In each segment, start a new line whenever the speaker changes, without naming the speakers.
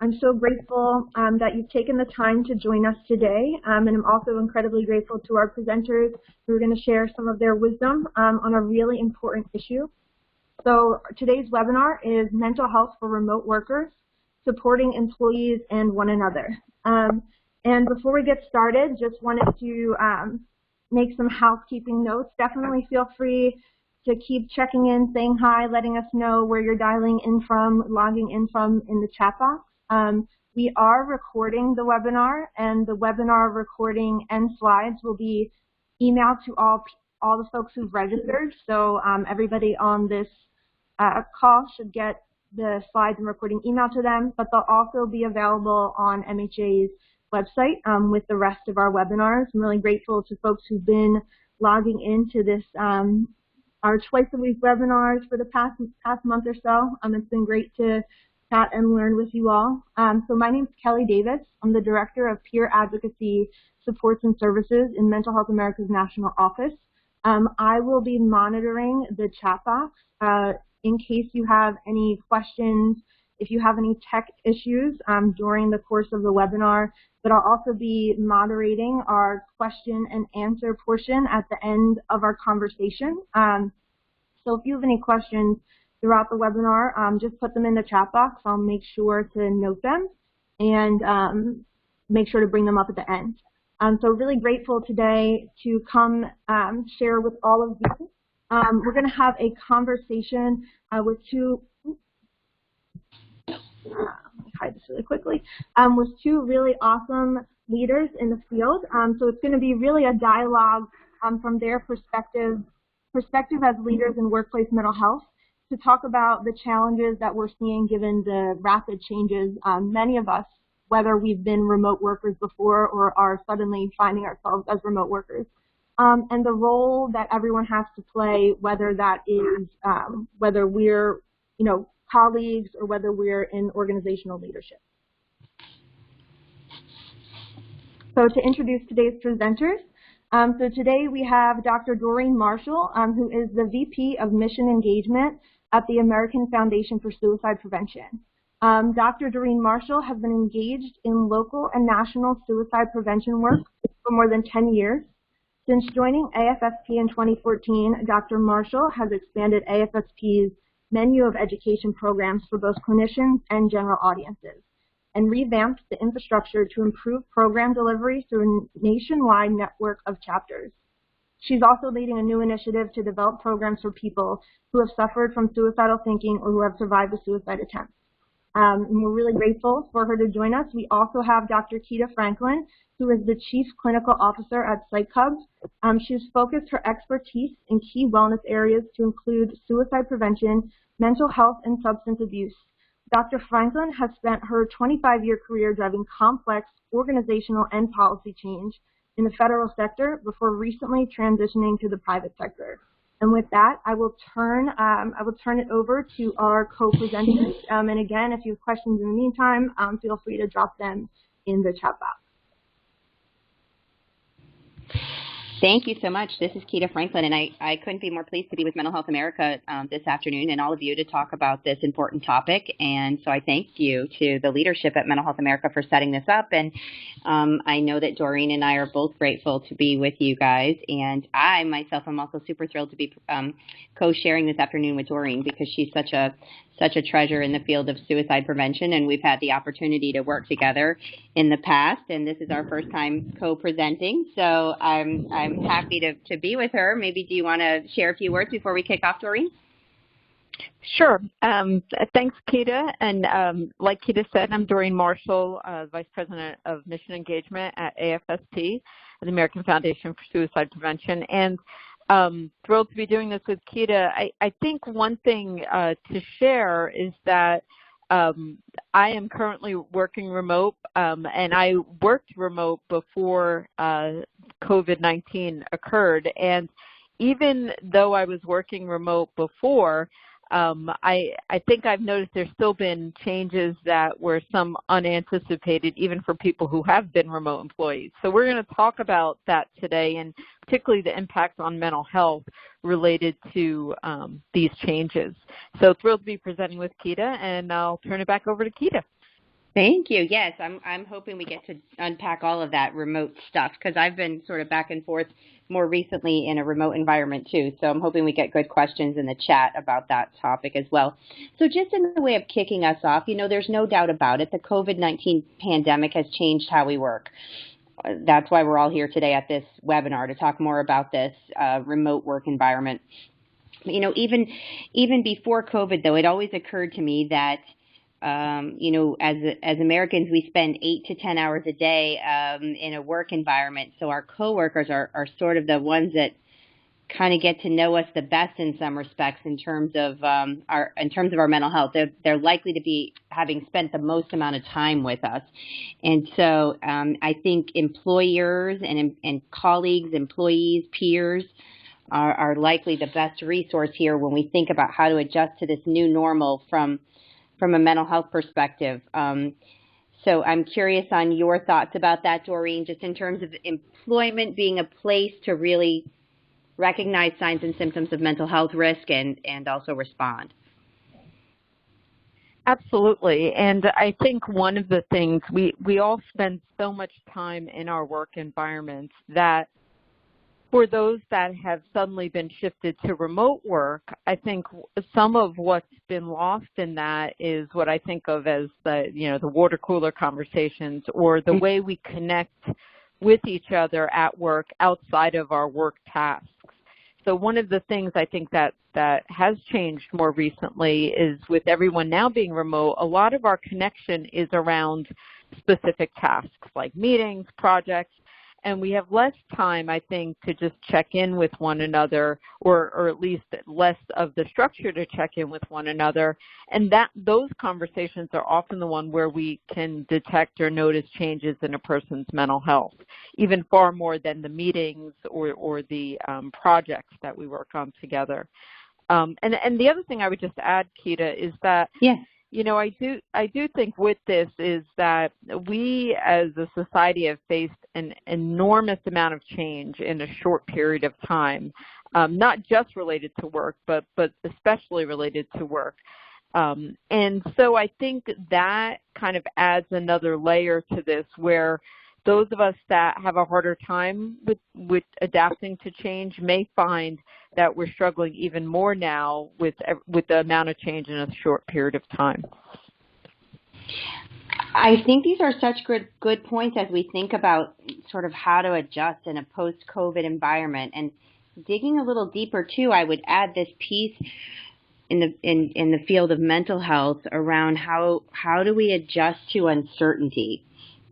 I'm so grateful that you've taken the time to join us today, and I'm also incredibly grateful to our presenters who are going to share some of their wisdom on a really important issue. So today's webinar is Mental Health for Remote Workers, Supporting Employees and One Another. And before we get started, just wanted to make some housekeeping notes. Definitely feel free to keep checking in, saying hi, letting us know where you're dialing in from, logging in from in the chat box. We are recording the webinar, and the webinar recording and slides will be emailed to all the folks who've registered. So everybody on this call should get the slides and recording emailed to them, but they'll also be available on MHA's website with the rest of our webinars. I'm really grateful to folks who've been logging into this, our twice-a-week webinars for the past month or so. It's been great to chat and learn with you all. So my name is Kelly Davis. I'm the Director of Peer Advocacy Supports and Services in Mental Health America's National Office. I will be monitoring the chat box in case you have any questions, if you have any tech issues during the course of the webinar, but I'll also be moderating our question and answer portion at the end of our conversation. So if you have any questions throughout the webinar, just put them in the chat box. I'll make sure to note them and make sure to bring them up at the end. So really grateful today to come share with all of you. We're going to have a conversation with two, let me hide this really quickly, with two really awesome leaders in the field. So it's going to be really a dialogue from their perspective as leaders in workplace mental health to talk about the challenges that we're seeing given the rapid changes. Many of us, whether we've been remote workers before or are suddenly finding ourselves as remote workers, and the role that everyone has to play, whether that is whether we're colleagues or whether we're in organizational leadership. So to introduce today's presenters, so today we have Dr. Doreen Marshall, who is the VP of Mission Engagement at the American Foundation for Suicide Prevention. Dr. Doreen Marshall has been engaged in local and national suicide prevention work for more than 10 years. Since joining AFSP in 2014, Dr. Marshall has expanded AFSP's menu of education programs for both clinicians and general audiences, and revamped the infrastructure to improve program delivery through a nationwide network of chapters. She's also leading a new initiative to develop programs for people who have suffered from suicidal thinking or who have survived a suicide attempt. And we're really grateful for her to join us. We also have Dr. Keita Franklin, who is the Chief Clinical Officer at PsychHub. She's focused her expertise in key wellness areas to include suicide prevention, mental health, and substance abuse. Dr. Franklin has spent her 25-year career driving complex organizational and policy change in the federal sector before recently transitioning to the private sector. And with that, I will turn it over to our co-presenters. And again, if you have questions in the meantime, feel free to drop them in the chat box.
Thank you so much. This is Keita Franklin, and I couldn't be more pleased to be with Mental Health America this afternoon and all of you to talk about this important topic. And so I thank you to the leadership at Mental Health America for setting this up. And I know that Doreen and I are both grateful to be with you guys. And I myself am also super thrilled to be co-sharing this afternoon with Doreen because she's such a treasure in the field of suicide prevention, and we've had the opportunity to work together in the past, and this is our first time co-presenting, so I'm happy to be with her. Maybe do you want to share a few words before we kick off, Doreen?
Sure. Thanks, Keita. And like Keita said, I'm Doreen Marshall, Vice President of Mission Engagement at AFSP, the American Foundation for Suicide Prevention. And thrilled to be doing this with Keita. I think one thing to share is that I am currently working remote, and I worked remote before COVID-19 occurred. And even though I was working remote before, I think I've noticed there's still been changes that were some unanticipated, even for people who have been remote employees. So we're going to talk about that today, and particularly the impact on mental health related to these changes. So thrilled to be presenting with Keita, and I'll turn it back over to Keita.
Thank you. Yes, I'm hoping we get to unpack all of that remote stuff because I've been sort of back and forth more recently in a remote environment too. So I'm hoping we get good questions in the chat about that topic as well. So just in the way of kicking us off, there's no doubt about it. The COVID-19 pandemic has changed how we work. That's why we're all here today at this webinar to talk more about this remote work environment. Even before COVID, though, it always occurred to me that as Americans, we spend 8 to 10 hours a day in a work environment. So our coworkers are sort of the ones that kind of get to know us the best in some respects in terms of our mental health. They're likely to be having spent the most amount of time with us, and so I think employers and colleagues, employees, peers are likely the best resource here when we think about how to adjust to this new normal from a mental health perspective. So I'm curious on your thoughts about that, Doreen, just in terms of employment being a place to really recognize signs and symptoms of mental health risk and also respond.
Absolutely. And I think one of the things, we all spend so much time in our work environments that for those that have suddenly been shifted to remote work, I think some of what's been lost in that is what I think of as the water cooler conversations, or the way we connect with each other at work outside of our work tasks. So one of the things I think that has changed more recently is, with everyone now being remote, a lot of our connection is around specific tasks like meetings, projects, and we have less time, I think, to just check in with one another, or at least less of the structure to check in with one another. And those conversations are often the one where we can detect or notice changes in a person's mental health, even far more than the meetings or the projects that we work on together. And the other thing I would just add, Keita, is that
yes.
I do think with this is that we as a society have faced an enormous amount of change in a short period of time, not just related to work, but especially related to work. And so I think that kind of adds another layer to this, where those of us that have a harder time with adapting to change may find that we're struggling even more now with the amount of change in a short period of time.
I think these are such good points as we think about sort of how to adjust in a post-COVID environment. And digging a little deeper too, I would add this piece in the field of mental health around how do we adjust to uncertainty.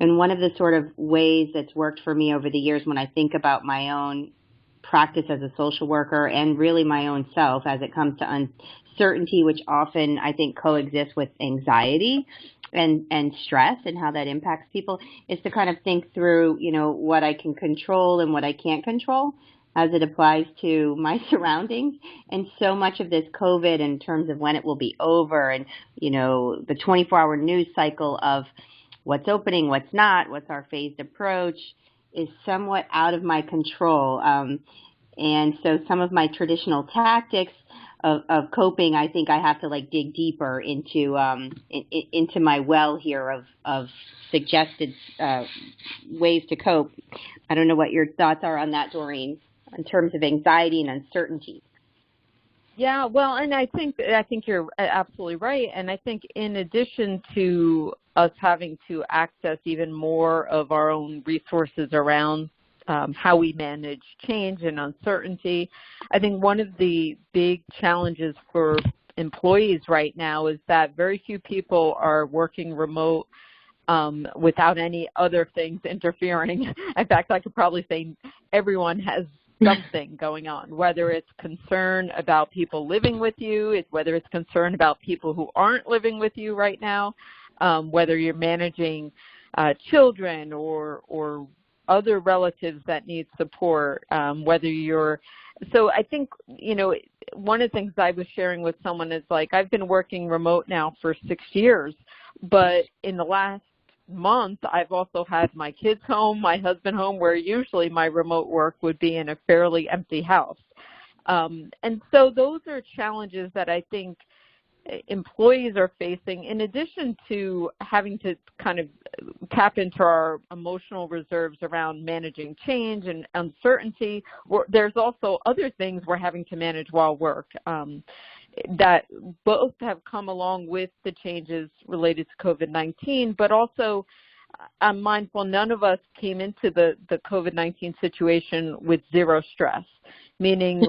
And one of the sort of ways that's worked for me over the years when I think about my own practice as a social worker and really my own self as it comes to uncertainty, which often I think coexists with anxiety and stress and how that impacts people, is to kind of think through, what I can control and what I can't control as it applies to my surroundings. And so much of this COVID in terms of when it will be over and, the 24-hour news cycle of what's opening, what's not, what's our phased approach, is somewhat out of my control. And so some of my traditional tactics of coping, I think I have to dig deeper into my well here of suggested ways to cope. I don't know what your thoughts are on that, Doreen, in terms of anxiety and uncertainty.
Yeah, well, and I think you're absolutely right. And I think in addition to us having to access even more of our own resources around how we manage change and uncertainty, I think one of the big challenges for employees right now is that very few people are working remote without any other things interfering. In fact, I could probably say everyone has something going on, whether it's concern about people living with you, whether it's concern about people who aren't living with you right now, whether you're managing children or other relatives that need support, so I think, one of the things I was sharing with someone is I've been working remote now for 6 years, but in the last month, I've also had my kids home, my husband home, where usually my remote work would be in a fairly empty house. And so those are challenges that I think employees are facing, in addition to having to kind of tap into our emotional reserves around managing change and uncertainty, there's also other things we're having to manage while work that both have come along with the changes related to COVID-19, but also I'm mindful none of us came into the COVID-19 situation with zero stress, meaning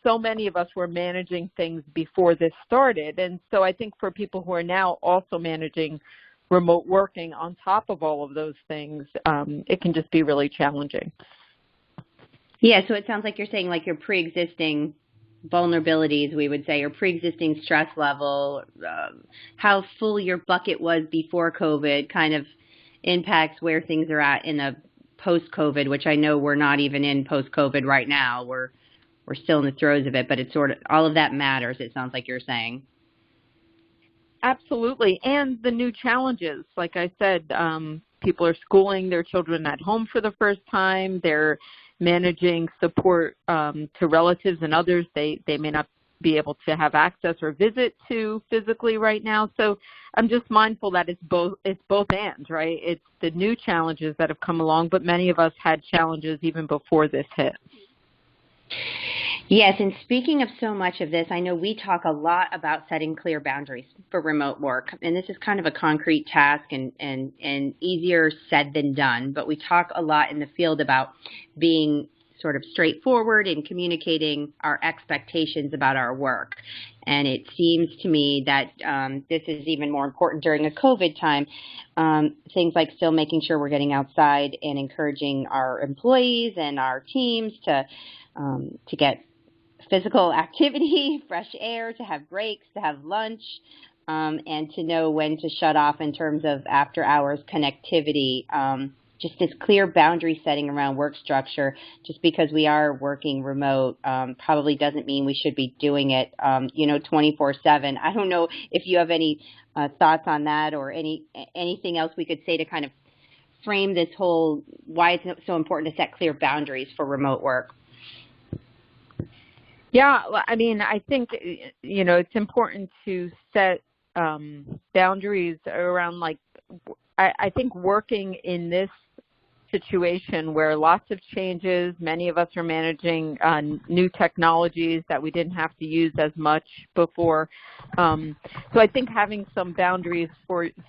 so many of us were managing things before this started. And so I think for people who are now also managing remote working on top of all of those things, it can just be really challenging.
Yeah, so it sounds like you're saying like your pre-existing vulnerabilities, we would say, or pre-existing stress level, how full your bucket was before COVID kind of impacts where things are at in a post-COVID, which I know we're not even in post-COVID right now. We're still in the throes of it, but it's sort of all of that matters, it sounds like you're saying.
Absolutely, and the new challenges. Like I said, people are schooling their children at home for the first time. They're managing support to relatives and others they may not be able to have access or visit to physically right now. So I'm just mindful that it's both and, right? It's the new challenges that have come along, but many of us had challenges even before this hit.
Yes, and speaking of so much of this, I know we talk a lot about setting clear boundaries for remote work, and this is kind of a concrete task and easier said than done, but we talk a lot in the field about being sort of straightforward in communicating our expectations about our work. And it seems to me that this is even more important during a COVID time. Things like still making sure we're getting outside and encouraging our employees and our teams to get physical activity, fresh air, to have breaks, to have lunch, and to know when to shut off in terms of after hours connectivity. Just this clear boundary setting around work structure, just because we are working remote, probably doesn't mean we should be doing it, 24/7. I don't know if you have any thoughts on that or anything else we could say to kind of frame this whole, why it's so important to set clear boundaries for remote work.
Yeah, I mean, I think, it's important to set boundaries around, like, I think working in this situation where lots of changes, many of us are managing new technologies that we didn't have to use as much before. So I think having some boundaries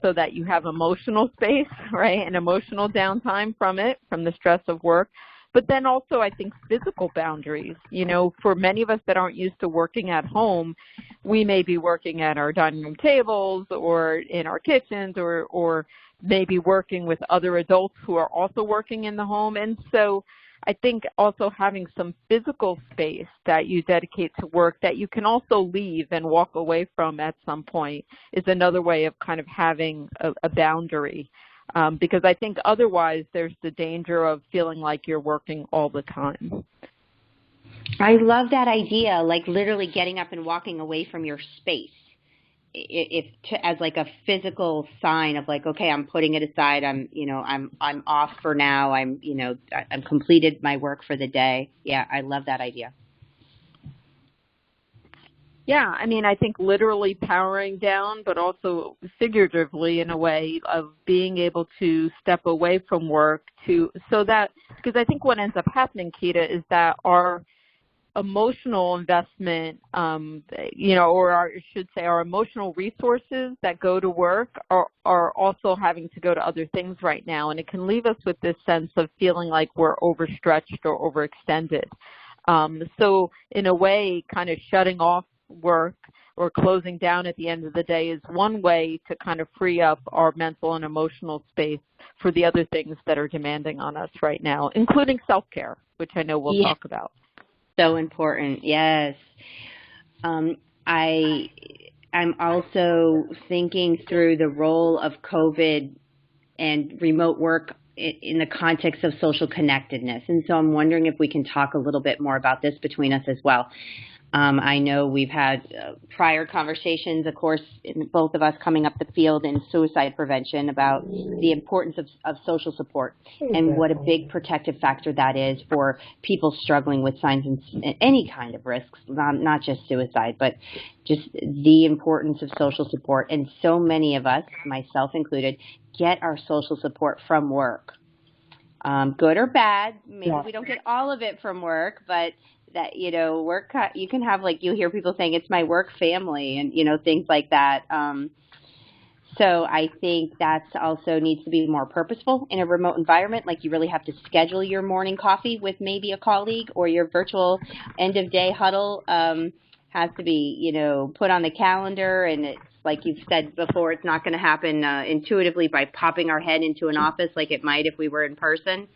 so that you have emotional space, right, and emotional downtime from the stress of work. But then also I think physical boundaries. For many of us that aren't used to working at home, we may be working at our dining room tables or in our kitchens or maybe working with other adults who are also working in the home. And so I think also having some physical space that you dedicate to work that you can also leave and walk away from at some point is another way of kind of having a boundary. Because I think otherwise there's the danger of feeling like you're working all the time.
I love that idea, like literally getting up and walking away from your space. As like a physical sign of like, okay, I'm putting it aside. I'm off for now. I'm completed my work for the day. Yeah, I love that idea.
Yeah, I mean, I think literally powering down, but also figuratively in a way of being able to step away from work because I think what ends up happening, Keita, is that our emotional investment, or I should say our emotional resources that go to work are also having to go to other things right now. And it can leave us with this sense of feeling like we're overstretched or overextended. So in a way, kind of shutting off work or closing down at the end of the day is one way to kind of free up our mental and emotional space for the other things that are demanding on us right now, including self-care, which I know we'll talk about.
So important, yes. I'm also thinking through the role of COVID and remote work in the context of social connectedness. And so I'm wondering if we can talk a little bit more about this between us as well. I know we've had prior conversations, of course, both of us coming up the field in suicide prevention about the importance of social support and what a big protective factor that is for people struggling with signs and any kind of risks, not just suicide, but just the importance of social support. And so many of us, myself included, get our social support from work. Good or bad, maybe we don't get all of it from work, but that, work, you can have, like, you hear people saying it's my work family and, things like that. So I think that also needs to be more purposeful in a remote environment. Like, you really have to schedule your morning coffee with maybe a colleague, or your virtual end of day huddle has to be, put on the calendar. And it's like you've said before, it's not going to happen intuitively by popping our head into an office like it might if we were in person.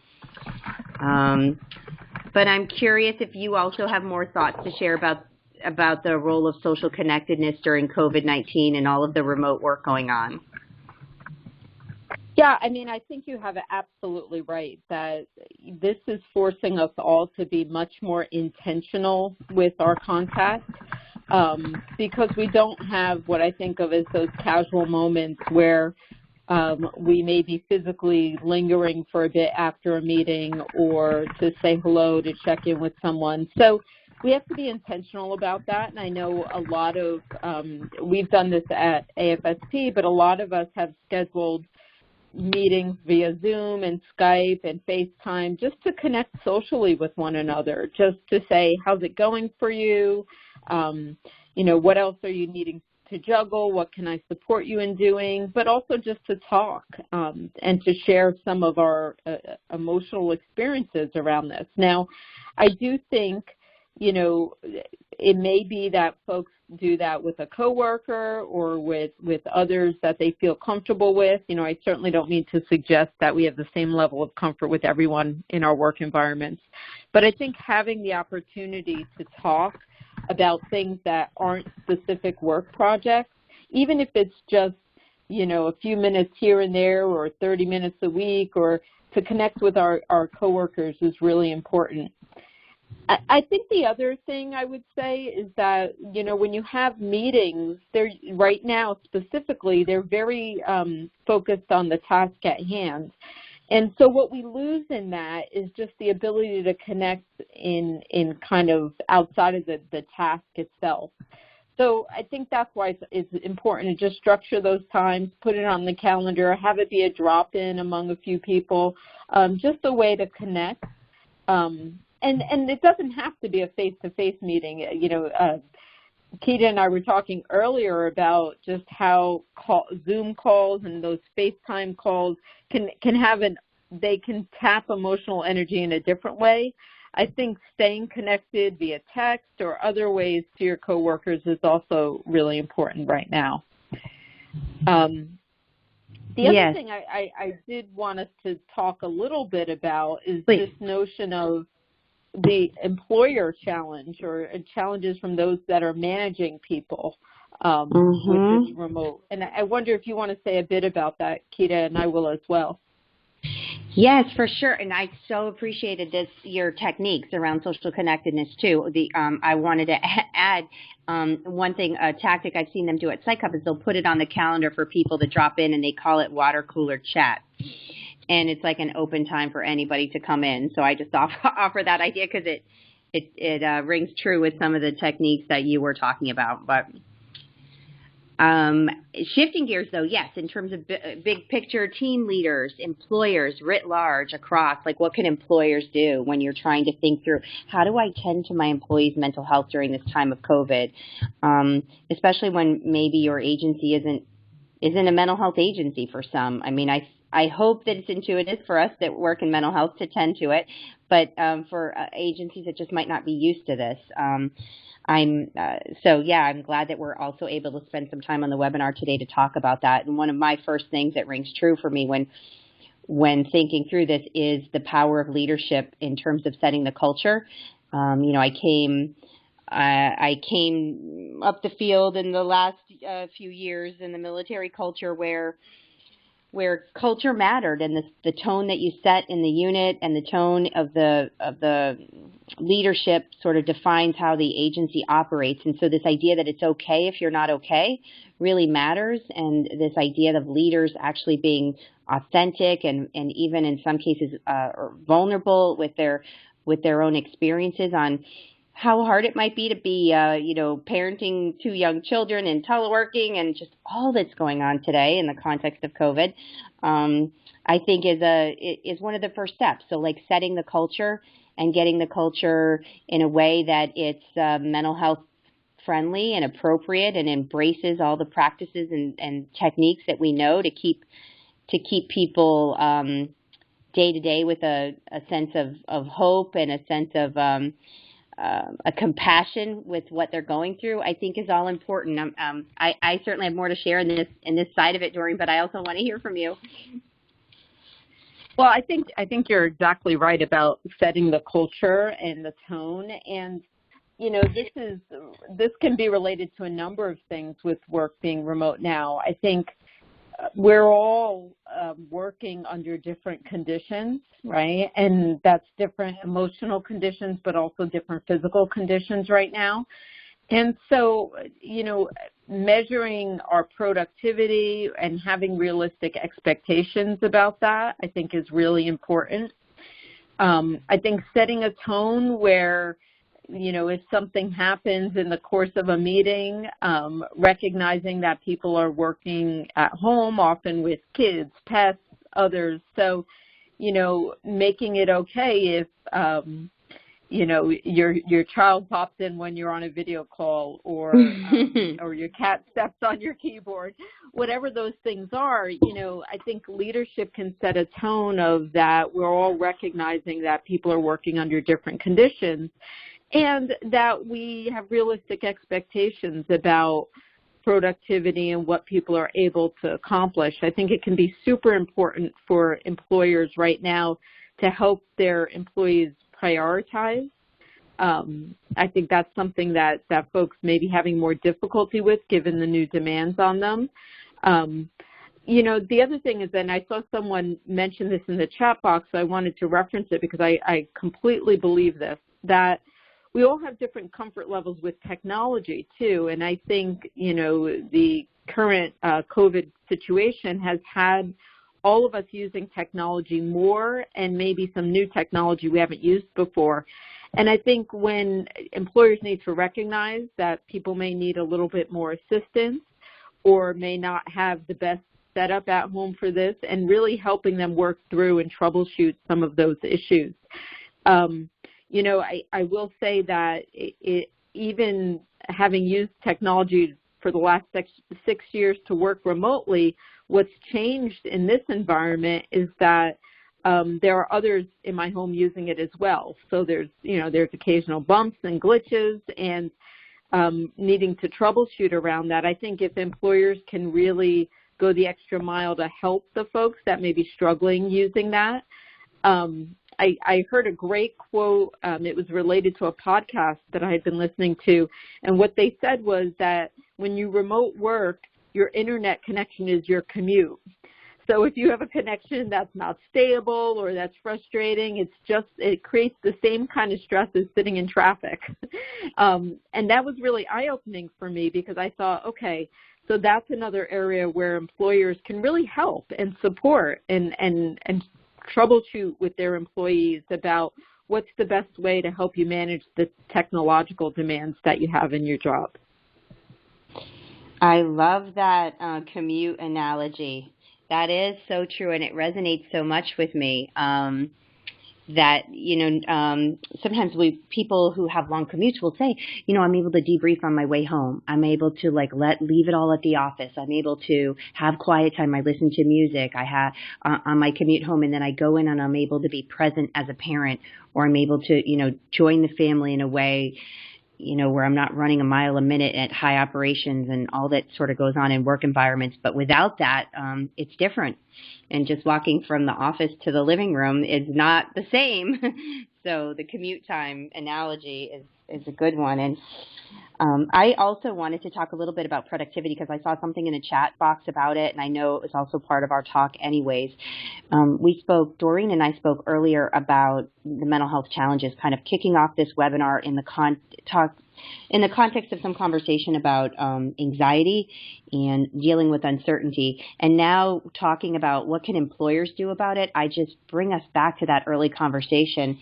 But I'm curious if you also have more thoughts to share about the role of social connectedness during COVID-19 and all of the remote work going on.
Yeah, I mean, I think you have it absolutely right that this is forcing us all to be much more intentional with our contact, because we don't have what I think of as those casual moments where we may be physically lingering for a bit after a meeting or to say hello, to check in with someone. So we have to be intentional about that. And I know a lot of, we've done this at AFSP, but a lot of us have scheduled meetings via Zoom and Skype and FaceTime just to connect socially with one another, just to say, how's it going for you? What else are you needing to juggle? What can I support you in doing? But also just to talk and to share some of our emotional experiences around this. Now, I do think, it may be that folks do that with a coworker or with others that they feel comfortable with. I certainly don't mean to suggest that we have the same level of comfort with everyone in our work environments. But I think having the opportunity to talk about things that aren't specific work projects, even if it's just, a few minutes here and there or 30 minutes a week, or to connect with our coworkers is really important. I think the other thing I would say is that, when you have meetings, they're right now specifically, they're very focused on the task at hand. And so what we lose in that is just the ability to connect in kind of outside of the task itself. So I think that's why it's important to just structure those times, put it on the calendar, have it be a drop-in among a few people, just a way to connect. And it doesn't have to be a face-to-face meeting. Keita and I were talking earlier about just how Zoom calls and those FaceTime calls can they can tap emotional energy in a different way. I think staying connected via text or other ways to your coworkers is also really important right now. The other thing I did want us to talk a little bit about is this notion of the employer challenge or challenges from those that are managing people with this remote. And I wonder if you want to say a bit about that, Keita, and I will as well.
Yes, for sure. And I so appreciated your techniques around social connectedness too. I wanted to add one thing, a tactic I've seen them do at Psych Hub is they'll put it on the calendar for people to drop in, and they call it water cooler chat. And it's like an open time for anybody to come in. So I just offer that idea because it rings true with some of the techniques that you were talking about. But shifting gears, though, yes, in terms of big picture, team leaders, employers writ large across, like what can employers do when you're trying to think through how do I tend to my employees' mental health during this time of COVID, especially when maybe your agency isn't a mental health agency for some. I mean, I hope that it's intuitive for us that work in mental health to tend to it, but for agencies that just might not be used to this. I'm glad that we're also able to spend some time on the webinar today to talk about that. And one of my first things that rings true for me when thinking through this is the power of leadership in terms of setting the culture. I came up the field in the last few years in the military culture where where culture mattered, and the tone that you set in the unit and the tone of the leadership sort of defines how the agency operates. And so this idea that it's okay if you're not okay really matters, and this idea of leaders actually being authentic and even in some cases vulnerable with their own experiences on how hard it might be to be, parenting two young children and teleworking and just all that's going on today in the context of COVID, I think is one of the first steps. So like setting the culture and getting the culture in a way that it's mental health friendly and appropriate and embraces all the practices and techniques that we know to keep people day to day with a sense of hope and a sense of a compassion with what they're going through, I think is all important. I certainly have more to share in this side of it, Doreen, but I also want to hear from you.
Well, I think you're exactly right about setting the culture and the tone, and this can be related to a number of things with work being remote now. I think we're all working under different conditions, right? And that's different emotional conditions, but also different physical conditions right now. And so, measuring our productivity and having realistic expectations about that, I think is really important. I think setting a tone where, if something happens in the course of a meeting, recognizing that people are working at home, often with kids, pets, others. So, making it okay if, your child pops in when you're on a video call or your cat steps on your keyboard, whatever those things are, I think leadership can set a tone of that we're all recognizing that people are working under different conditions, and that we have realistic expectations about productivity and what people are able to accomplish. I think it can be super important for employers right now to help their employees prioritize. I think that's something that folks may be having more difficulty with given the new demands on them. The other thing is, and I saw someone mention this in the chat box, so I wanted to reference it because I completely believe this, that we all have different comfort levels with technology too, and I think, the current COVID situation has had all of us using technology more and maybe some new technology we haven't used before. And I think when employers need to recognize that people may need a little bit more assistance or may not have the best setup at home for this, and really helping them work through and troubleshoot some of those issues. I will say that even having used technology for the last 6 years to work remotely, what's changed in this environment is that there are others in my home using it as well. So there's occasional bumps and glitches and needing to troubleshoot around that. I think if employers can really go the extra mile to help the folks that may be struggling using that. I heard a great quote. It was related to a podcast that I had been listening to, and what they said was that when you remote work, your internet connection is your commute. So if you have a connection that's not stable or that's frustrating, it creates the same kind of stress as sitting in traffic. And that was really eye-opening for me because I thought, okay, so that's another area where employers can really help and support and troubleshoot with their employees about what's the best way to help you manage the technological demands that you have in your job.
I love that commute analogy. That is so true, and it resonates so much with me. That sometimes people who have long commutes will say, I'm able to debrief on my way home. I'm able to leave it all at the office. I'm able to have quiet time. I listen to music. I have on my commute home, and then I go in and I'm able to be present as a parent, or I'm able to join the family in a way where I'm not running a mile a minute at high operations and all that sort of goes on in work environments. But without that, it's different. And just walking from the office to the living room is not the same. So the commute time analogy is a good one. And I also wanted to talk a little bit about productivity because I saw something in the chat box about it, and I know it was also part of our talk anyways. Doreen and I spoke earlier about the mental health challenges, kind of kicking off this webinar in the context of some conversation about anxiety and dealing with uncertainty. And now talking about what can employers do about it, I just bring us back to that early conversation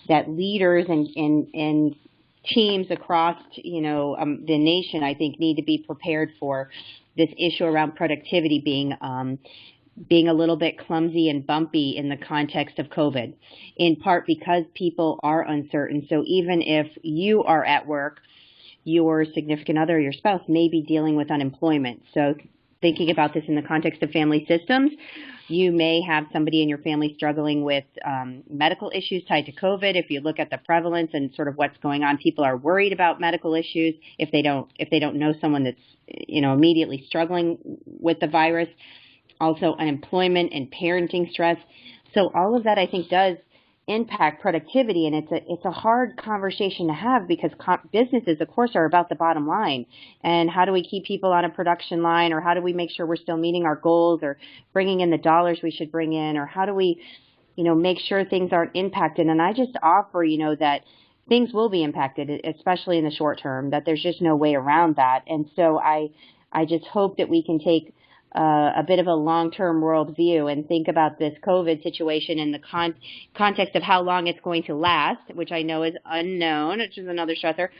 that leaders and teams across, the nation, I think, need to be prepared for this issue around productivity being a little bit clumsy and bumpy in the context of COVID, in part because people are uncertain. So even if you are at work, your significant other, your spouse, may be dealing with unemployment. So thinking about this in the context of family systems, you may have somebody in your family struggling with medical issues tied to COVID. If you look at the prevalence and sort of what's going on, people are worried about medical issues if they don't know someone that's immediately struggling with the virus. Also unemployment and parenting stress. So all of that, I think, does impact productivity, and it's a hard conversation to have because businesses, of course, are about the bottom line. And how do we keep people on a production line, or how do we make sure we're still meeting our goals or bringing in the dollars we should bring in, or how do we, make sure things aren't impacted? And I just offer, that things will be impacted, especially in the short term, that there's just no way around that. And so I just hope that we can take a bit of a long-term world view and think about this COVID situation in the context of how long it's going to last, which I know is unknown, which is another stressor,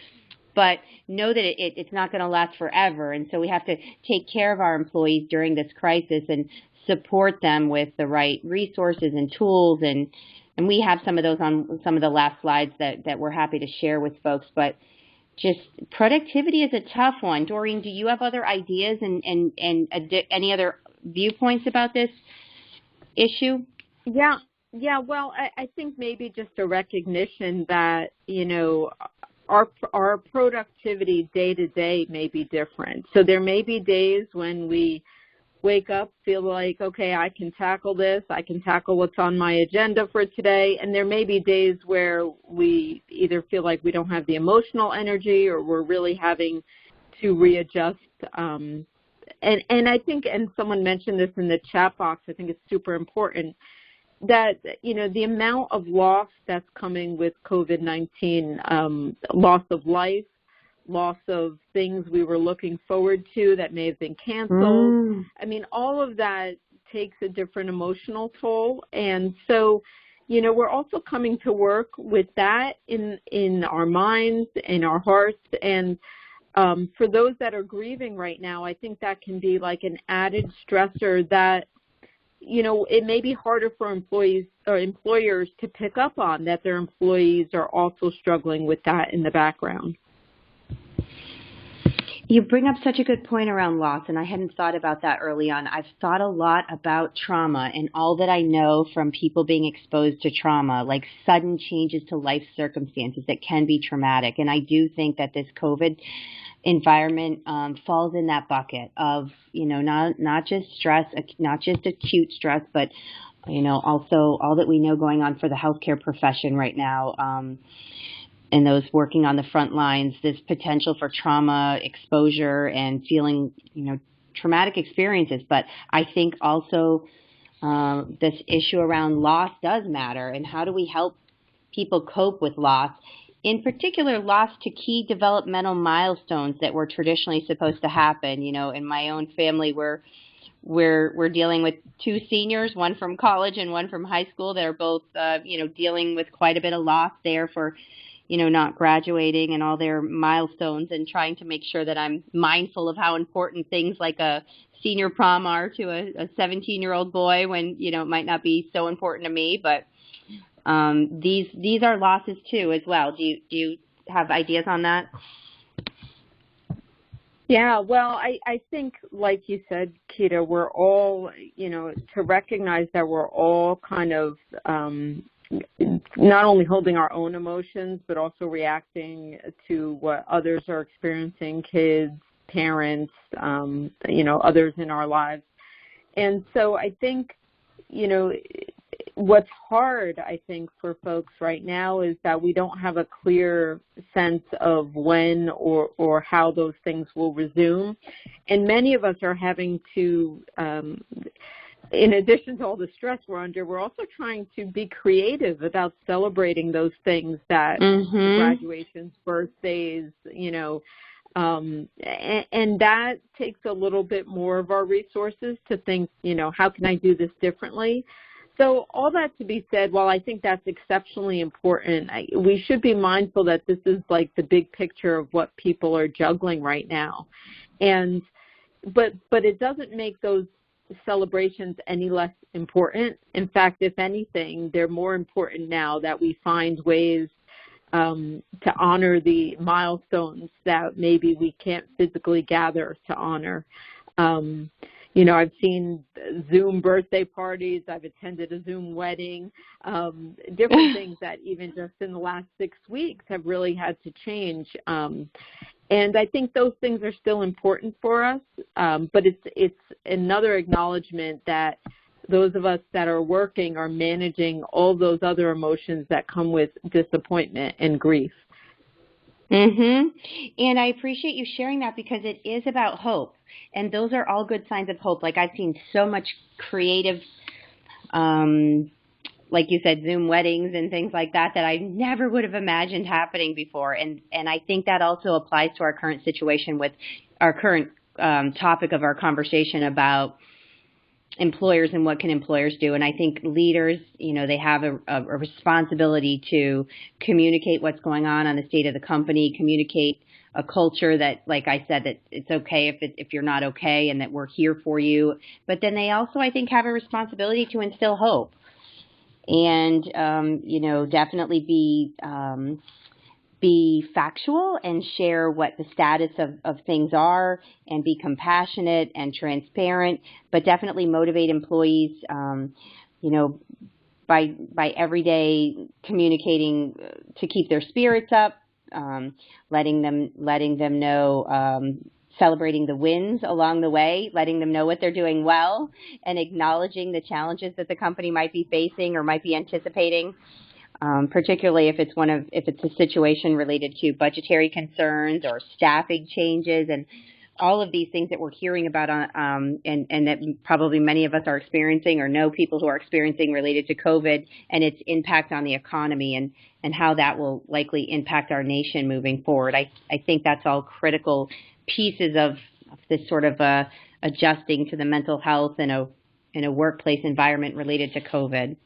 but know that it's not going to last forever. And so we have to take care of our employees during this crisis and support them with the right resources and tools. And we have some of those on some of the last slides that we're happy to share with folks. But just productivity is a tough one. Doreen, do you have other ideas and any other viewpoints about this issue?
Yeah. Well, I think maybe just a recognition that, our productivity day to day may be different. So there may be days when we wake up, feel like, okay, I can tackle this, I can tackle what's on my agenda for today, and there may be days where we either feel like we don't have the emotional energy or we're really having to readjust. And I think, and someone mentioned this in the chat box, I think it's super important, that, the amount of loss that's coming with COVID-19, loss of life, loss of things we were looking forward to that may have been canceled. I mean, all of that takes a different emotional toll. And so, we're also coming to work with that in our minds, in our hearts. And for those that are grieving right now, I think that can be like an added stressor that, it may be harder for employees or employers to pick up on, that their employees are also struggling with that in the background.
You bring up such a good point around loss, and I hadn't thought about that early on. I've thought a lot about trauma and all that I know from people being exposed to trauma, like sudden changes to life circumstances that can be traumatic. And I do think that this COVID environment falls in that bucket of, not just stress, not just acute stress, but, also all that we know going on for the healthcare profession right now. And those working on the front lines, this potential for trauma exposure and feeling, traumatic experiences. But I think also this issue around loss does matter. And how do we help people cope with loss? In particular, loss to key developmental milestones that were traditionally supposed to happen. In my own family, we're dealing with two seniors, one from college and one from high school. They're both, dealing with quite a bit of loss there for not graduating and all their milestones, and trying to make sure that I'm mindful of how important things like a senior prom are to a 17-year-old boy when, it might not be so important to me. But these are losses too as well. Do you have ideas on that?
Yeah, well, I think, like you said, Keita, we're all, to recognize that we're all kind of not only holding our own emotions, but also reacting to what others are experiencing, kids, parents, others in our lives. And so I think, what's hard, I think, for folks right now is that we don't have a clear sense of when or how those things will resume. And many of us are having to, in addition to all the stress we're under, we're also trying to be creative about celebrating those things that graduations, birthdays, and that takes a little bit more of our resources to think, how can I do this differently? So all that to be said, while I think that's exceptionally important, we should be mindful that this is like the big picture of what people are juggling right now. But it doesn't make those celebrations any less important. In fact, if anything, they're more important now that we find ways to honor the milestones that maybe we can't physically gather to honor. I've seen Zoom birthday parties. I've attended a Zoom wedding, different things that even just in the last 6 weeks have really had to change. And I think those things are still important for us, but it's another acknowledgement that those of us that are working are managing all those other emotions that come with disappointment and grief.
And I appreciate you sharing that because it is about hope. And those are all good signs of hope. Like I've seen so much creative, like you said, Zoom weddings and things like that I never would have imagined happening before. And I think that also applies to our current situation with our current topic of our conversation about employers and what can employers do. And I think leaders, they have a responsibility to communicate what's going on the state of the company, communicate a culture that, like I said, that it's okay if you're not okay and that we're here for you. But then they also, I think, have a responsibility to instill hope and, definitely be factual and share what the status of things are and be compassionate and transparent, but definitely motivate employees, by every day communicating to keep their spirits up, letting them know, celebrating the wins along the way, letting them know what they're doing well, and acknowledging the challenges that the company might be facing or might be anticipating. Particularly if it's a situation related to budgetary concerns or staffing changes and all of these things that we're hearing about and that probably many of us are experiencing or know people who are experiencing related to COVID and its impact on the economy and how that will likely impact our nation moving forward. I think that's all critical pieces of this sort of adjusting to the mental health in a workplace environment related to COVID.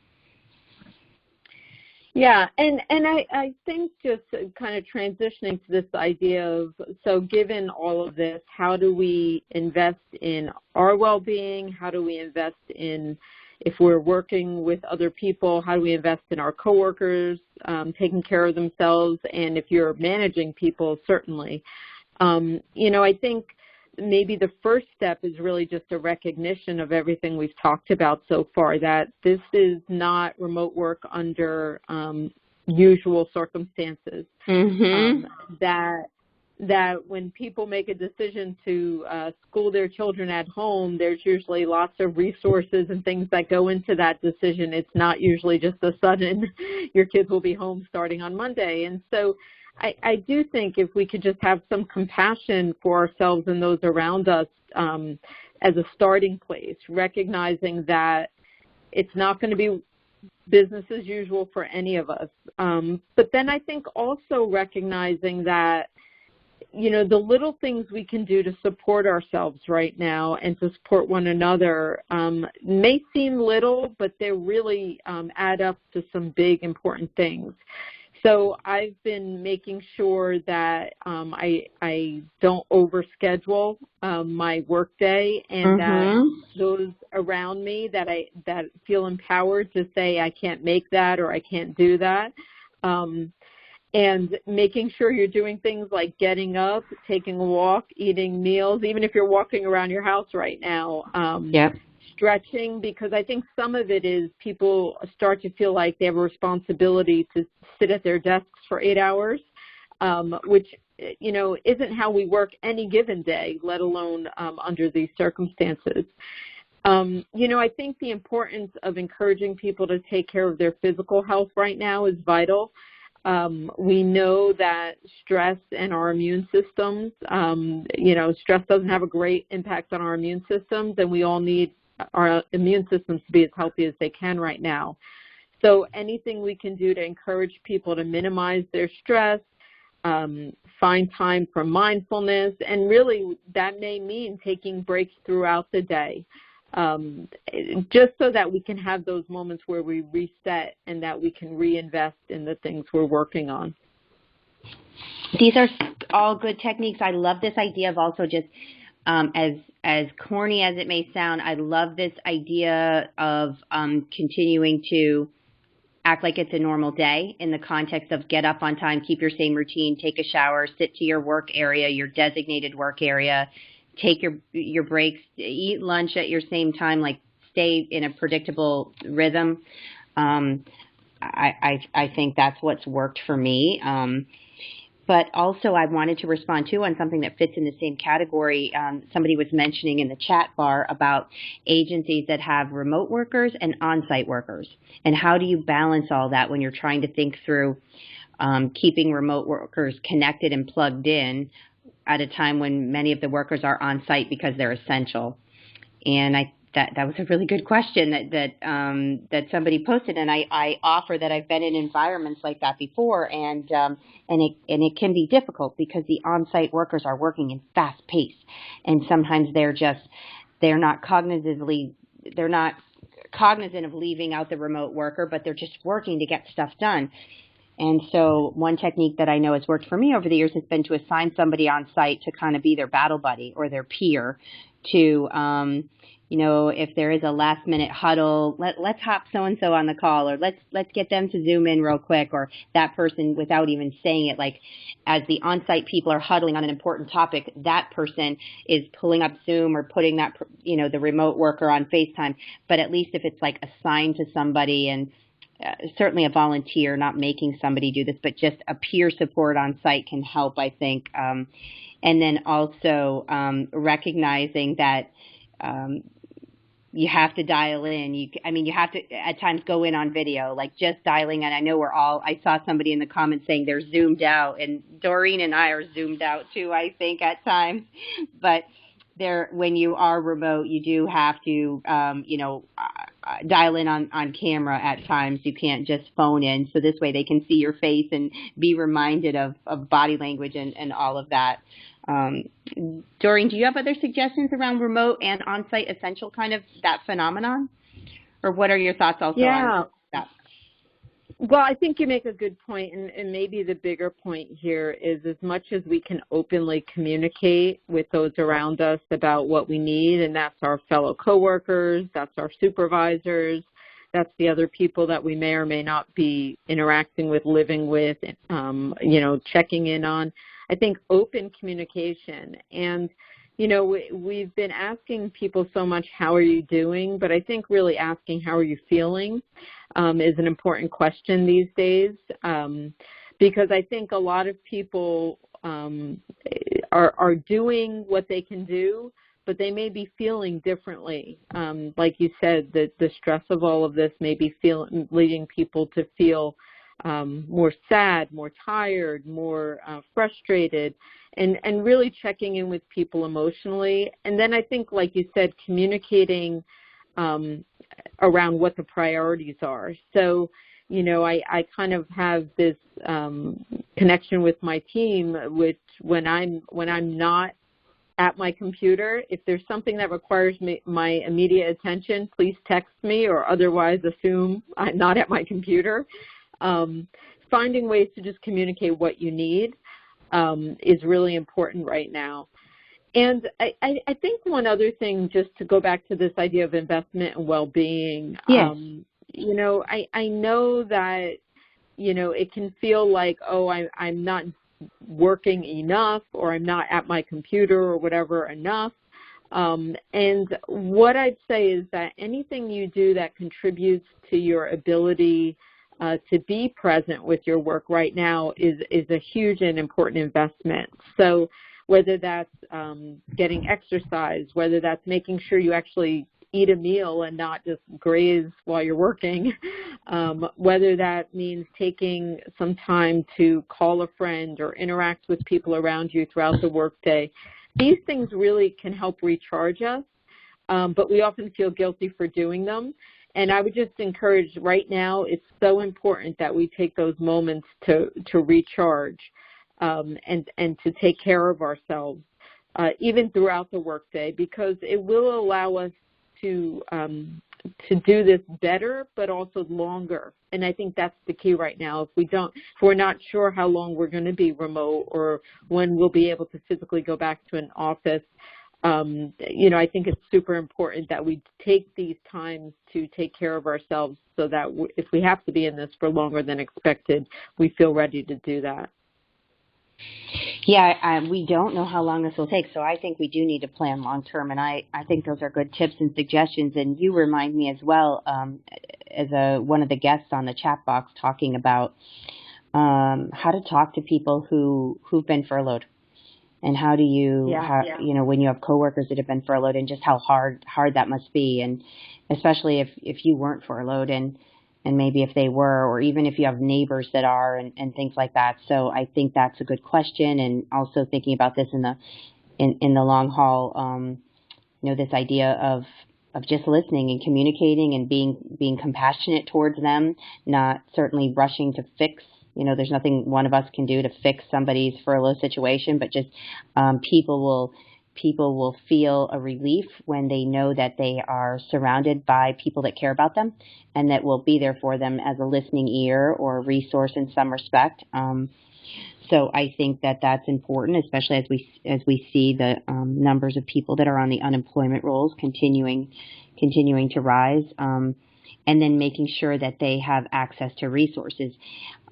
Yeah, and I think just kind of transitioning to this idea of, so given all of this, how do we invest in our well-being? How do we invest in, if we're working with other people, how do we invest in our coworkers, taking care of themselves? And if you're managing people, certainly. I think maybe the first step is really just a recognition of everything we've talked about so far, that this is not remote work under usual circumstances, that when people make a decision to school their children at home, there's usually lots of resources and things that go into that decision. It's not usually just a sudden, your kids will be home starting on Monday. And so I do think if we could just have some compassion for ourselves and those around us as a starting place, recognizing that it's not going to be business as usual for any of us. But then I think also recognizing that, the little things we can do to support ourselves right now and to support one another may seem little, but they really add up to some big important things. So I've been making sure that I don't overschedule my workday, and that those around me that feel empowered to say I can't make that or I can't do that, and making sure you're doing things like getting up, taking a walk, eating meals, even if you're walking around your house right now. Stretching, because I think some of it is people start to feel like they have a responsibility to sit at their desks for 8 hours, which, isn't how we work any given day, let alone under these circumstances. I think the importance of encouraging people to take care of their physical health right now is vital. We know that stress and our immune systems, stress doesn't have a great impact on our immune systems, and we all need our immune systems to be as healthy as they can right now. So anything we can do to encourage people to minimize their stress, find time for mindfulness, and really that may mean taking breaks throughout the day. Just so that we can have those moments where we reset and that we can reinvest in the things we're working on.
These are all good techniques. I love this idea of also just, as corny as it may sound, I love this idea of continuing to act like it's a normal day in the context of get up on time, keep your same routine, take a shower, sit to your work area, your designated work area, take your breaks, eat lunch at your same time, like stay in a predictable rhythm. I think that's what's worked for me. But also I wanted to respond too on something that fits in the same category. Somebody was mentioning in the chat bar about agencies that have remote workers and on-site workers. And how do you balance all that when you're trying to think through keeping remote workers connected and plugged in at a time when many of the workers are on site because they're essential? And that was a really good question that somebody posted, and I offer that I've been in environments like that before, and it can be difficult because the on-site workers are working in fast pace, and sometimes they're not cognizant of leaving out the remote worker, but they're just working to get stuff done. And so one technique that I know has worked for me over the years has been to assign somebody on site to kind of be their battle buddy or their peer to, if there is a last minute huddle, let's hop so-and-so on the call, or let's get them to Zoom in real quick, or that person, without even saying it, like as the on-site people are huddling on an important topic, that person is pulling up Zoom or putting that, the remote worker on FaceTime. But at least if it's like assigned to somebody, and certainly a volunteer, not making somebody do this, but just a peer support on site can help, I think. And then also recognizing that you have to dial in. You have to at times go in on video, like just dialing in. I know I saw somebody in the comments saying they're zoomed out, and Doreen and I are zoomed out too, I think, at times. But when you are remote, you do have to, dial in on camera at times. You can't just phone in. So this way they can see your face and be reminded of body language and all of that. Doreen, do you have other suggestions around remote and on-site essential, kind of that phenomenon? Or what are your thoughts also on that?
Well, I think you make a good point, and maybe the bigger point here is as much as we can openly communicate with those around us about what we need, and that's our fellow coworkers, that's our supervisors, that's the other people that we may or may not be interacting with, living with, checking in on. I think open communication, and we've been asking people so much, how are you doing? But I think really asking, how are you feeling, is an important question these days, because I think a lot of people are doing what they can do, but they may be feeling differently. Like you said, the stress of all of this may be leading people to feel more sad, more tired, more frustrated, and really checking in with people emotionally. And then I think, like you said, communicating around what the priorities are. So, I kind of have this connection with my team, which when I'm not at my computer, if there's something that requires my immediate attention, please text me, or otherwise assume I'm not at my computer. Finding ways to just communicate what you need is really important right now. And I think one other thing, just to go back to this idea of investment and well-being,
yes.
I know that, it can feel like, I'm not working enough, or I'm not at my computer or whatever enough. And what I'd say is that anything you do that contributes to your ability to be present with your work right now is a huge and important investment. So whether that's getting exercise, whether that's making sure you actually eat a meal and not just graze while you're working, whether that means taking some time to call a friend or interact with people around you throughout the workday. These things really can help recharge us, but we often feel guilty for doing them. And I would just encourage right now, it's so important that we take those moments to recharge and to take care of ourselves, even throughout the workday, because it will allow us to do this better, but also longer. And I think that's the key right now. If we're not sure how long we're going to be remote or when we'll be able to physically go back to an office, I think it's super important that we take these times to take care of ourselves so that if we have to be in this for longer than expected, we feel ready to do that.
Yeah, we don't know how long this will take, so I think we do need to plan long term, and I think those are good tips and suggestions. And you remind me as well, as one of the guests on the chat box, talking about how to talk to people who've been furloughed. And how do you, when you have coworkers that have been furloughed, and just how hard that must be, and especially if you weren't furloughed, and maybe if they were, or even if you have neighbors that are, and things like that. So I think that's a good question, and also thinking about this in the long haul, this idea of just listening and communicating and being compassionate towards them, not certainly rushing to fix. There's nothing one of us can do to fix somebody's furlough situation, but just people will feel a relief when they know that they are surrounded by people that care about them and that will be there for them as a listening ear or a resource in some respect. So I think that that's important, especially as we see the numbers of people that are on the unemployment rolls continuing to rise. And then making sure that they have access to resources.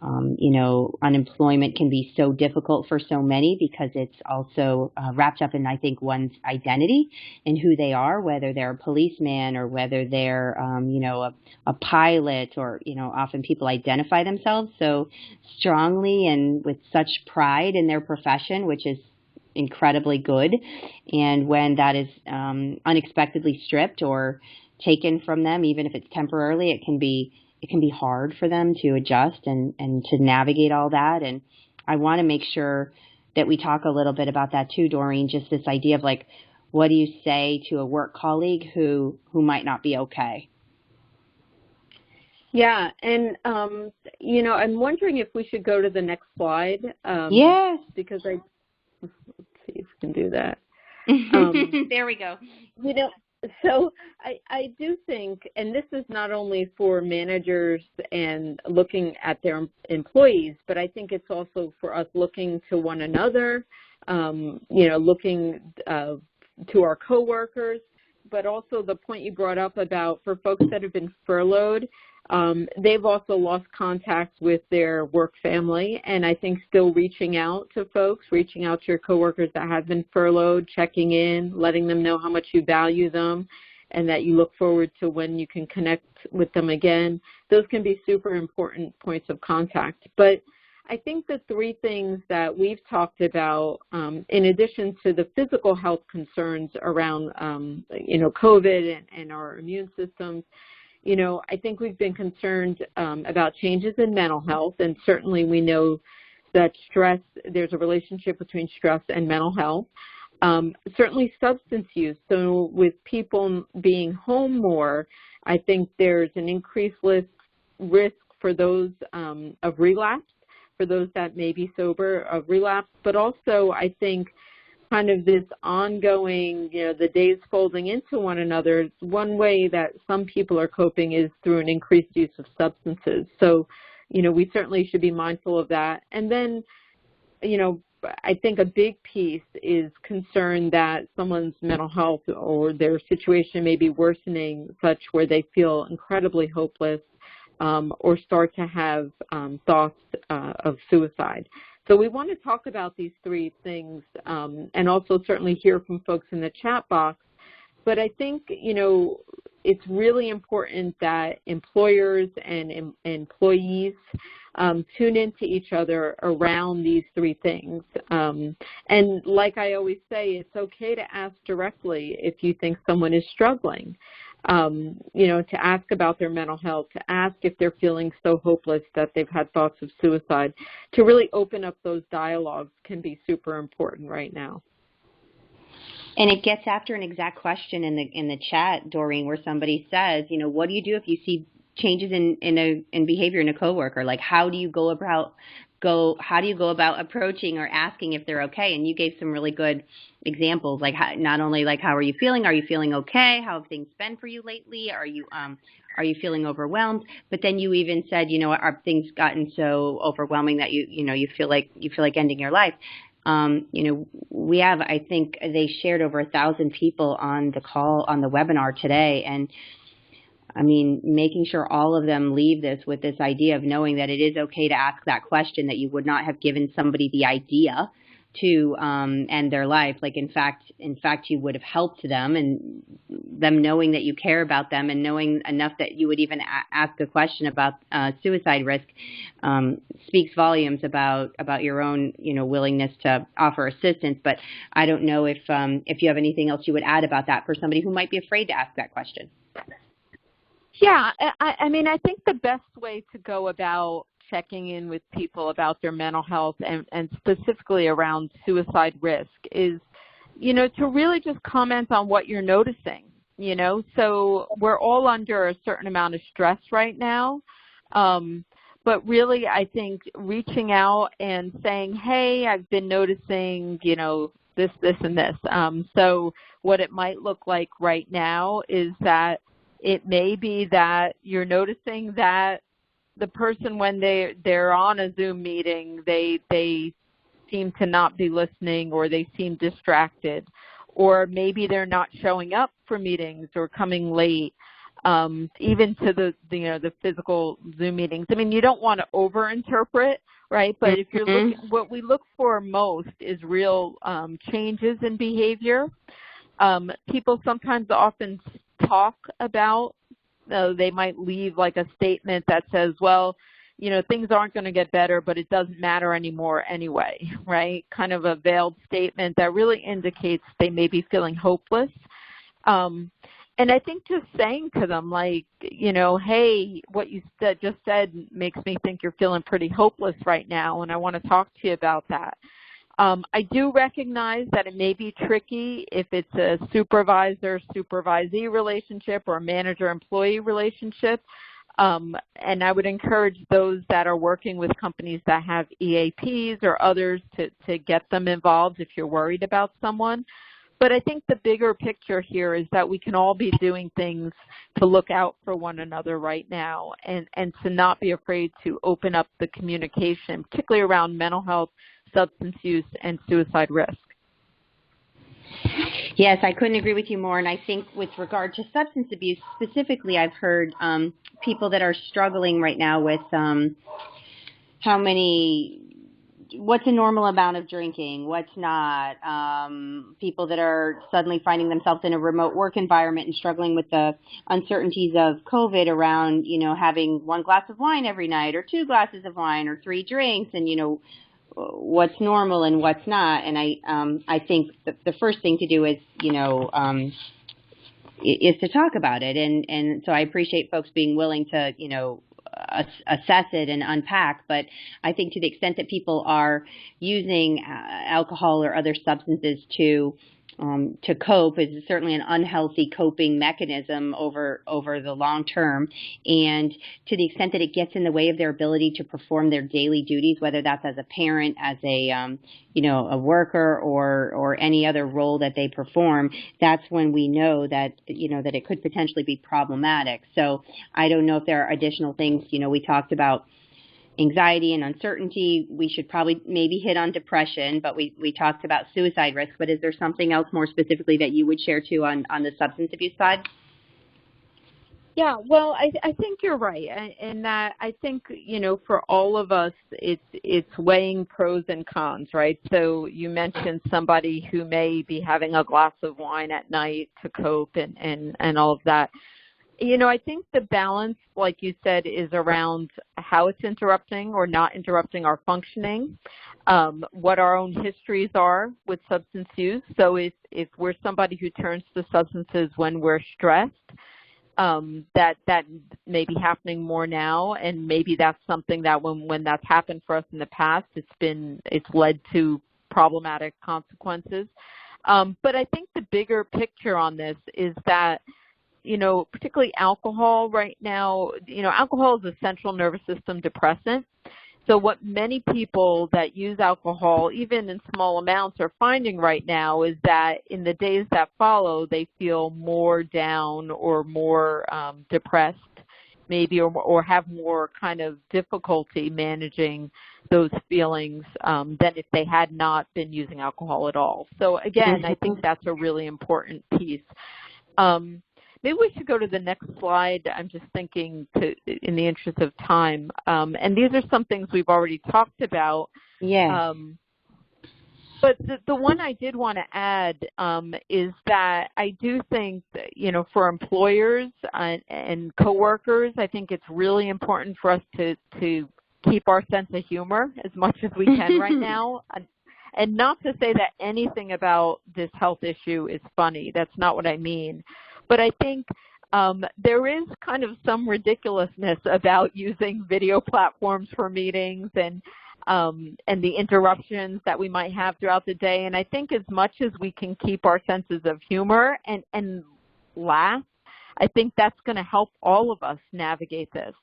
Unemployment can be so difficult for so many because it's also wrapped up in, I think, one's identity and who they are, whether they're a policeman or whether they're, a pilot, or, often people identify themselves so strongly and with such pride in their profession, which is incredibly good. And when that is unexpectedly stripped or taken from them, even if it's temporarily, it can be hard for them to adjust and to navigate all that. And I want to make sure that we talk a little bit about that too, Doreen, just this idea of like, what do you say to a work colleague who might not be okay?
Yeah, and, I'm wondering if we should go to the next slide.
Yes.
Because let's see if we can do that.
There we go.
So I do think, and this is not only for managers and looking at their employees, but I think it's also for us looking to one another, looking to our coworkers, but also the point you brought up about for folks that have been furloughed, they've also lost contact with their work family, and I think still reaching out to folks, reaching out to your coworkers that have been furloughed, checking in, letting them know how much you value them and that you look forward to when you can connect with them again. Those can be super important points of contact. But I think the three things that we've talked about, in addition to the physical health concerns around, COVID and our immune systems, I think we've been concerned about changes in mental health, and certainly we know that there's a relationship between stress and mental health. Certainly substance use. So with people being home more, I think there's an increased risk for those of relapse, for those that may be sober of relapse, but also I think kind of this ongoing, the days folding into one another. One way that some people are coping is through an increased use of substances. So, we certainly should be mindful of that. And then, I think a big piece is concern that someone's mental health or their situation may be worsening such where they feel incredibly hopeless or start to have thoughts of suicide. So we want to talk about these three things and also certainly hear from folks in the chat box. But I think, it's really important that employers and employees tune into each other around these three things. And like I always say, it's okay to ask directly if you think someone is struggling. to ask about their mental health, to ask if they're feeling so hopeless that they've had thoughts of suicide, to really open up those dialogues can be super important right now.
And it gets after an exact question in the chat, Doreen, where somebody says, what do you do if you see changes in behavior in a coworker? Like, how do you go about approaching or asking if they're okay? And you gave some really good examples, like not only like how are you feeling okay? How have things been for you lately? Are you feeling overwhelmed? But then you even said, are things gotten so overwhelming that you feel like ending your life? We have, I think they shared over 1,000 people on the call, on the webinar today. And I mean, making sure all of them leave this with this idea of knowing that it is okay to ask that question, that you would not have given somebody the idea to end their life. Like, in fact, you would have helped them, and them knowing that you care about them and knowing enough that you would even ask a question about suicide risk speaks volumes about your own, willingness to offer assistance. But I don't know if you have anything else you would add about that for somebody who might be afraid to ask that question.
Yeah, I mean, I think the best way to go about checking in with people about their mental health and specifically around suicide risk is, to really just comment on what you're noticing, So we're all under a certain amount of stress right now. But really, I think reaching out and saying, hey, I've been noticing, this, and this. So what it might look like right now is that it may be that you're noticing that the person, when they're on a Zoom meeting, they seem to not be listening, or they seem distracted, or maybe they're not showing up for meetings or coming late, even to the physical Zoom meetings. I mean, you don't want to overinterpret, right? But if you're looking, what we look for most is real changes in behavior. People sometimes often talk about, they might leave like a statement that says, well, things aren't going to get better, but it doesn't matter anymore anyway, right? Kind of a veiled statement that really indicates they may be feeling hopeless. And I think just saying to them, like, hey, what you just said makes me think you're feeling pretty hopeless right now, and I want to talk to you about that. I do recognize that it may be tricky if it's a supervisor-supervisee relationship or a manager-employee relationship. And I would encourage those that are working with companies that have EAPs or others to get them involved if you're worried about someone. But I think the bigger picture here is that we can all be doing things to look out for one another right now, and to not be afraid to open up the communication, particularly around mental health, substance use, and suicide risk.
Yes, I couldn't agree with you more. And I think with regard to substance abuse specifically, I've heard people that are struggling right now with what's a normal amount of drinking, what's not, people that are suddenly finding themselves in a remote work environment and struggling with the uncertainties of COVID around, having 1 glass of wine every night, or 2 glasses of wine, or 3 drinks, and, what's normal and what's not. And I think the first thing to do is, is to talk about it. And so I appreciate folks being willing to, assess it and unpack. But I think to the extent that people are using alcohol or other substances to cope, is certainly an unhealthy coping mechanism over the long term. And to the extent that it gets in the way of their ability to perform their daily duties, whether that's as a parent, as a worker, or any other role that they perform, that's when we know that that it could potentially be problematic. So I don't know if there are additional things. We talked about anxiety and uncertainty. We should probably maybe hit on depression, but we talked about suicide risk. But is there something else more specifically that you would share too on the substance abuse side?
Yeah, well, I think you're right, and that I think, for all of us, it's weighing pros and cons, right? So you mentioned somebody who may be having a glass of wine at night to cope and all of that. I think the balance, like you said, is around how it's interrupting or not interrupting our functioning, what our own histories are with substance use. So if we're somebody who turns to substances when we're stressed, that may be happening more now, and maybe that's something that when that's happened for us in the past, it's led to problematic consequences. But I think the bigger picture on this is that, particularly alcohol right now, alcohol is a central nervous system depressant. So what many people that use alcohol, even in small amounts, are finding right now is that in the days that follow, they feel more down or more depressed, maybe, or have more kind of difficulty managing those feelings than if they had not been using alcohol at all. So again, I think that's a really important piece. Maybe we should go to the next slide. I'm just thinking in the interest of time. And these are some things we've already talked about.
Yeah.
But the one I did want to add is that I do think that, for employers and coworkers, I think it's really important for us to keep our sense of humor as much as we can right now. And not to say that anything about this health issue is funny. That's not what I mean. But I think there is kind of some ridiculousness about using video platforms for meetings and the interruptions that we might have throughout the day. And I think as much as we can keep our senses of humor and laugh, I think that's going to help all of us navigate this.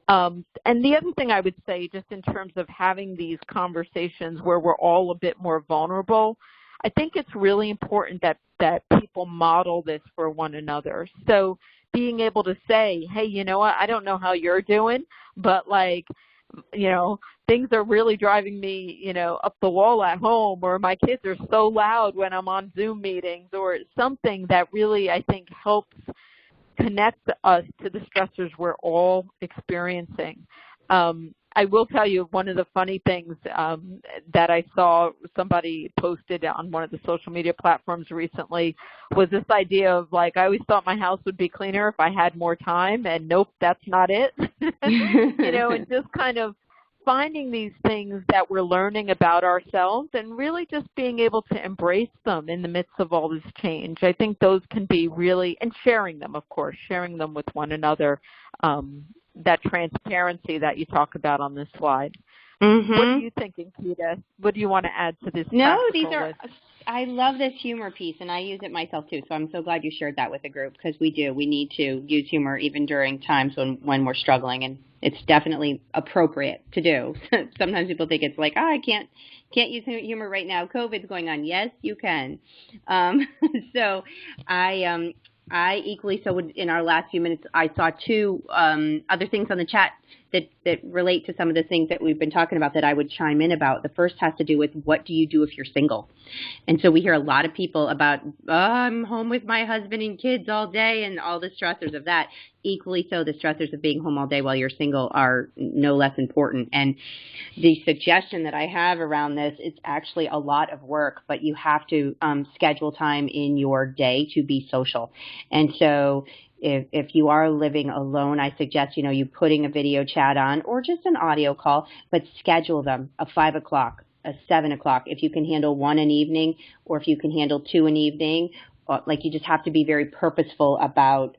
And the other thing I would say, just in terms of having these conversations where we're all a bit more vulnerable, I think it's really important that people model this for one another. So being able to say, hey, you know what, I don't know how you're doing, but things are really driving me, up the wall at home, or my kids are so loud when I'm on Zoom meetings, or something that really, I think, helps connect us to the stressors we're all experiencing. I will tell you one of the funny things that I saw somebody posted on one of the social media platforms recently was this idea of I always thought my house would be cleaner if I had more time, and nope, that's not it. And just kind of finding these things that we're learning about ourselves and really just being able to embrace them in the midst of all this change. I think those can be really, and sharing them, of course, sharing them with one another, that transparency that you talk about on this slide. Mm-hmm. What are you thinking, Keita? What do you want to add to this?
No, I love this humor piece, and I use it myself too, so I'm so glad you shared that with the group, because we need to use humor even during times when we're struggling, and it's definitely appropriate to do. Sometimes people think it's I can't use humor right now. COVID's going on. Yes, you can. So I equally so would, in our last few minutes, I saw two other things on the chat that relate to some of the things that we've been talking about that I would chime in about. The first has to do with, what do you do if you're single? And so we hear a lot of people about, I'm home with my husband and kids all day, and all the stressors of that. Equally so, the stressors of being home all day while you're single are no less important. And the suggestion that I have around this, it's actually a lot of work, but you have to schedule time in your day to be social. And so if you are living alone, I suggest, you putting a video chat on or just an audio call, but schedule them, a 5 o'clock, a 7 o'clock. If you can handle one an evening, or if you can handle two an evening, you just have to be very purposeful about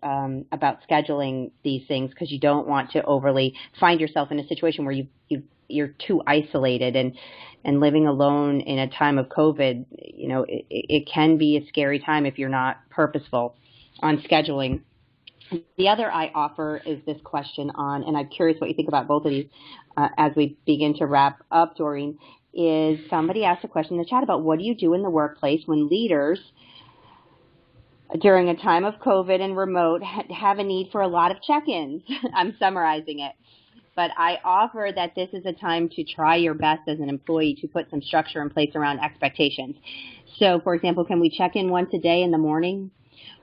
scheduling these things, because you don't want to overly find yourself in a situation where you're too isolated, and living alone in a time of COVID, it can be a scary time if you're not purposeful on scheduling. The other I offer is this question on, and I'm curious what you think about both of these as we begin to wrap up, Doreen, is somebody asked a question in the chat about, what do you do in the workplace when leaders during a time of COVID and remote have a need for a lot of check-ins? I'm summarizing it. But I offer that this is a time to try your best as an employee to put some structure in place around expectations. So, for example, can we check in once a day in the morning?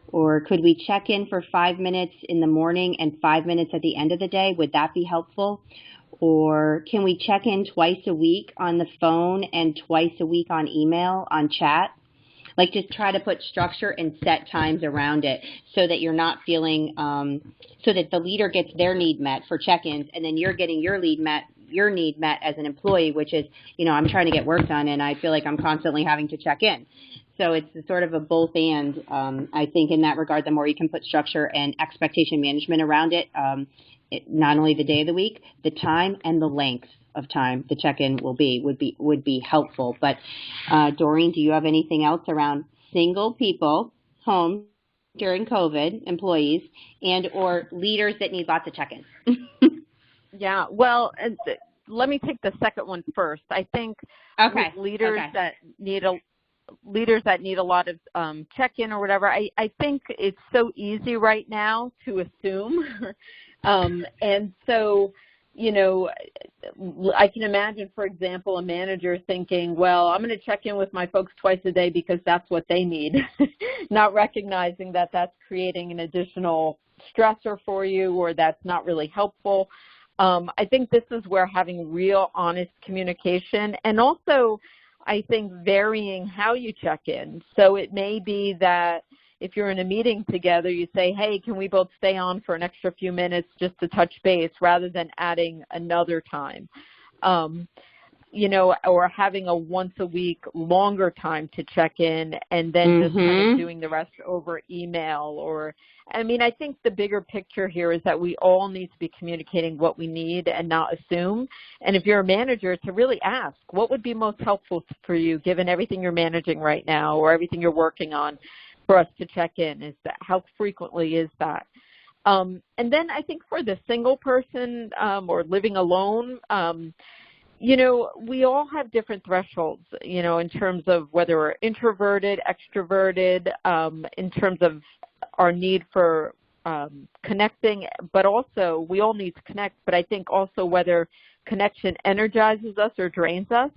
Or could we check in for 5 minutes in the morning and 5 minutes at the end of the day? Would that be helpful? Or can we check in twice a week on the phone and twice a week on email, on chat? Just try to put structure and set times around it, so that you're not feeling, so that the leader gets their need met for check-ins, and then you're getting your need met your need met as an employee, which is, I'm trying to get work done and I feel like I'm constantly having to check in. So it's sort of a both and. I think in that regard, the more you can put structure and expectation management around it, not only the day of the week, the time and the length of time the check-in would be helpful. But Doreen, do you have anything else around single people home during COVID, employees, and or leaders that need lots of check-ins?
Yeah, well, let me take the second one first. I think leaders that need a lot of check-in or whatever, I think it's so easy right now to assume. And so, I can imagine, for example, a manager thinking, well, I'm going to check in with my folks twice a day because that's what they need, not recognizing that that's creating an additional stressor for you or that's not really helpful. I think this is where having real, honest communication and also, I think, varying how you check in. So it may be that if you're in a meeting together, you say, hey, can we both stay on for an extra few minutes just to touch base rather than adding another time, or having a once a week longer time to check in and then just kind of doing the rest over email I think the bigger picture here is that we all need to be communicating what we need and not assume. And if you're a manager, to really ask, what would be most helpful for you given everything you're managing right now or everything you're working on for us to check in? How frequently is that? And then I think for the single person or living alone, we all have different thresholds, in terms of whether we're introverted, extroverted, in terms of our need for connecting, but also we all need to connect, but I think also whether connection energizes us or drains us.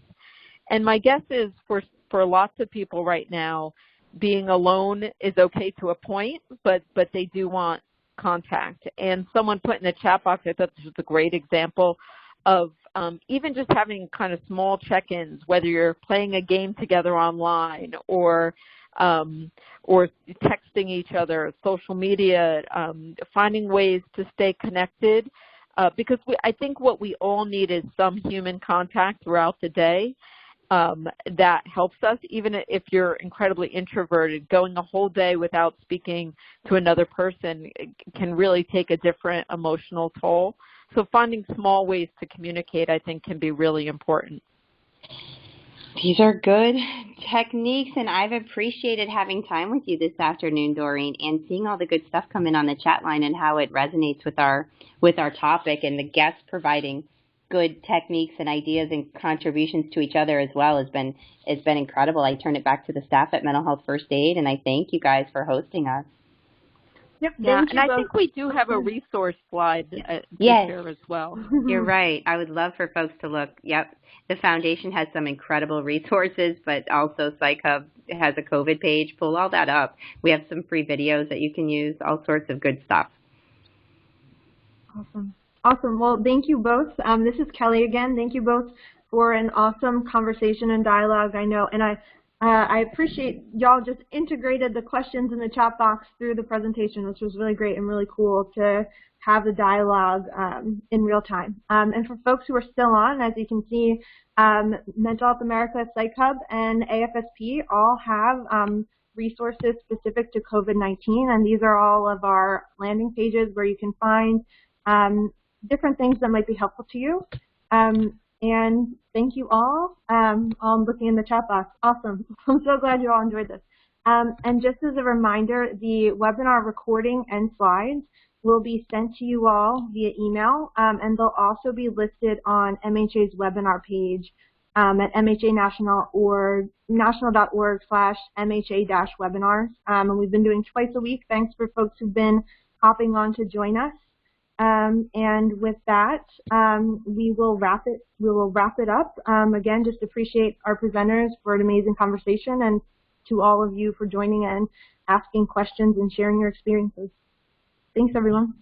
And my guess is for lots of people right now, being alone is okay to a point, but they do want contact. And someone put in the chat box, I thought this was a great example of even just having kind of small check-ins, whether you're playing a game together online or texting each other, social media, finding ways to stay connected, because I think what we all need is some human contact throughout the day. That helps us, even if you're incredibly introverted. Going a whole day without speaking to another person can really take a different emotional toll. So finding small ways to communicate, I think, can be really important.
These are good techniques, and I've appreciated having time with you this afternoon, Doreen, and seeing all the good stuff come in on the chat line and how it resonates with our topic, and the guests providing good techniques and ideas and contributions to each other as well has been incredible. I turn it back to the staff at Mental Health First Aid, and I thank you guys for hosting us.
Yep, yeah, and I think we do have a resource slide to share as well.
You're right. I would love for folks to look. Yep. The foundation has some incredible resources, but also Psych Hub has a COVID page. Pull all that up. We have some free videos that you can use, all sorts of good stuff.
Awesome. Well, thank you both. This is Kelly again. Thank you both for an awesome conversation and dialogue. I know, and I appreciate y'all just integrated the questions in the chat box through the presentation, which was really great and really cool to have the dialogue in real time. And for folks who are still on, as you can see, Mental Health America, Psych Hub, and AFSP all have resources specific to COVID-19, and these are all of our landing pages where you can find different things that might be helpful to you. And thank you all. I'm looking in the chat box. Awesome. I'm so glad you all enjoyed this. And just as a reminder, the webinar recording and slides will be sent to you all via email, and they'll also be listed on MHA's webinar page at national.org/MHA-webinars. And we've been doing twice a week. Thanks for folks who've been hopping on to join us. And with that, we will wrap it up. Again, just appreciate our presenters for an amazing conversation, and to all of you for joining and asking questions and sharing your experiences. Thanks, everyone.